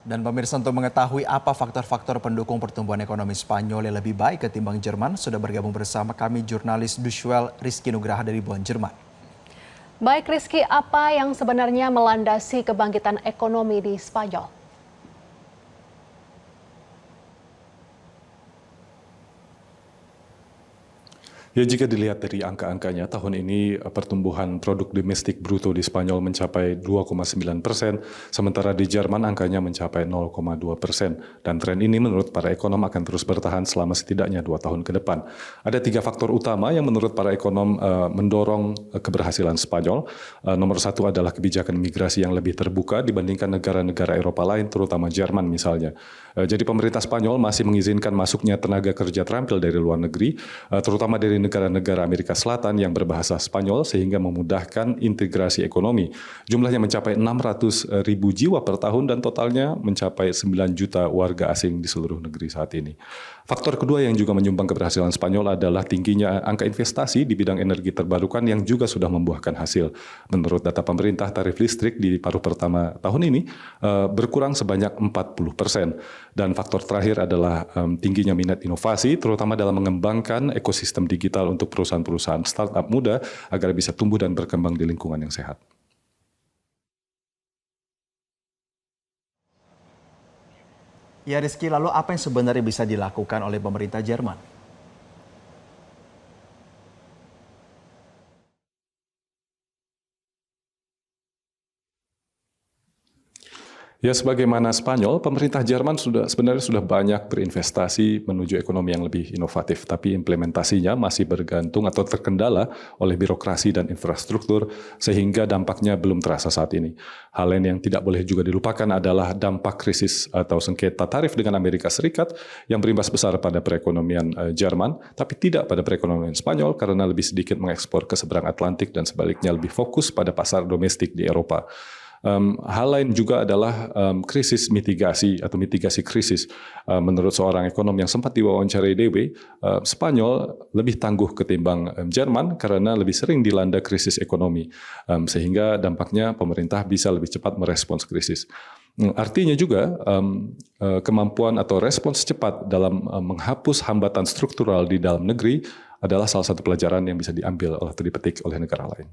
Dan pemirsa, untuk mengetahui apa faktor-faktor pendukung pertumbuhan ekonomi Spanyol yang lebih baik ketimbang Jerman, sudah bergabung bersama kami jurnalis Dushwel Rizky Nugraha dari Bonn, Jerman. Baik Rizky, apa yang sebenarnya melandasi kebangkitan ekonomi di Spanyol? Ya, jika dilihat dari angka-angkanya, tahun ini pertumbuhan produk domestik bruto di Spanyol mencapai 2,9%, sementara di Jerman angkanya mencapai 0,2%. Dan tren ini menurut para ekonom akan terus bertahan selama setidaknya 2 tahun ke depan. Ada 3 faktor utama yang menurut para ekonom mendorong keberhasilan Spanyol. Nomor 1 adalah kebijakan migrasi yang lebih terbuka dibandingkan negara-negara Eropa lain, terutama Jerman misalnya. Jadi pemerintah Spanyol masih mengizinkan masuknya tenaga kerja terampil dari luar negeri, terutama dari negara-negara Amerika Selatan yang berbahasa Spanyol sehingga memudahkan integrasi ekonomi. Jumlahnya mencapai 600 ribu jiwa per tahun dan totalnya mencapai 9 juta warga asing di seluruh negeri saat ini. Faktor kedua yang juga menyumbang keberhasilan Spanyol adalah tingginya angka investasi di bidang energi terbarukan yang juga sudah membuahkan hasil. Menurut data pemerintah, tarif listrik di paruh pertama tahun ini berkurang sebanyak 40%. Dan faktor terakhir adalah tingginya minat inovasi, terutama dalam mengembangkan ekosistem digital untuk perusahaan-perusahaan startup muda agar bisa tumbuh dan berkembang di lingkungan yang sehat. Ya Rizky, lalu apa yang sebenarnya bisa dilakukan oleh pemerintah Jerman? Ya, sebagaimana Spanyol, pemerintah Jerman sebenarnya sudah banyak berinvestasi menuju ekonomi yang lebih inovatif, tapi implementasinya masih bergantung atau terkendala oleh birokrasi dan infrastruktur, sehingga dampaknya belum terasa saat ini. Hal lain yang tidak boleh juga dilupakan adalah dampak krisis atau sengketa tarif dengan Amerika Serikat yang berimbas besar pada perekonomian Jerman, tapi tidak pada perekonomian Spanyol karena lebih sedikit mengekspor ke seberang Atlantik dan sebaliknya lebih fokus pada pasar domestik di Eropa. Hal lain juga adalah krisis mitigasi atau mitigasi krisis. Menurut seorang ekonom yang sempat diwawancarai DW, Spanyol lebih tangguh ketimbang Jerman karena lebih sering dilanda krisis ekonomi, sehingga dampaknya pemerintah bisa lebih cepat merespons krisis. Artinya juga kemampuan atau respons cepat dalam menghapus hambatan struktural di dalam negeri adalah salah satu pelajaran yang bisa diambil atau dipetik oleh negara lain.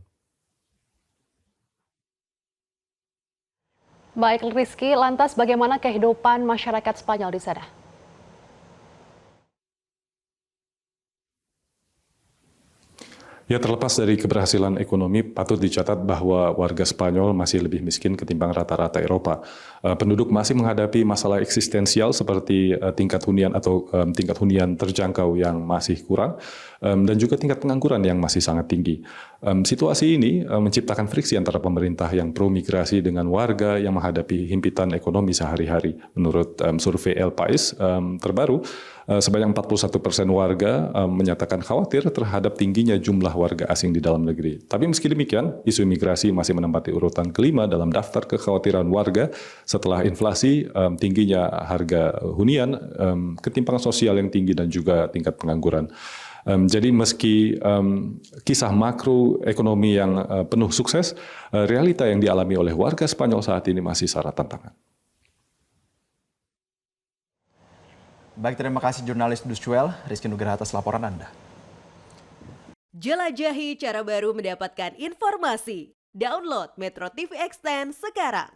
Baik Rizky, lantas bagaimana kehidupan masyarakat Spanyol di sana? Ya, terlepas dari keberhasilan ekonomi, patut dicatat bahwa warga Spanyol masih lebih miskin ketimbang rata-rata Eropa. Penduduk masih menghadapi masalah eksistensial seperti tingkat hunian atau tingkat hunian terjangkau yang masih kurang, dan juga tingkat pengangguran yang masih sangat tinggi. Situasi ini menciptakan friksi antara pemerintah yang pro migrasi dengan warga yang menghadapi himpitan ekonomi sehari-hari. Menurut survei El País terbaru, sebanyak 41% warga menyatakan khawatir terhadap tingginya jumlah warga asing di dalam negeri. Tapi meski demikian, isu imigrasi masih menempati urutan kelima dalam daftar kekhawatiran warga setelah inflasi, tingginya harga hunian, ketimpangan sosial yang tinggi, dan juga tingkat pengangguran. Jadi meski kisah makroekonomi yang penuh sukses, realita yang dialami oleh warga Spanyol saat ini masih syarat tantangan. Baik, terima kasih jurnalis Dushwel Rizky Nugraha atas laporan Anda. Jelajahi cara baru mendapatkan informasi. Download Metro TV Extend sekarang.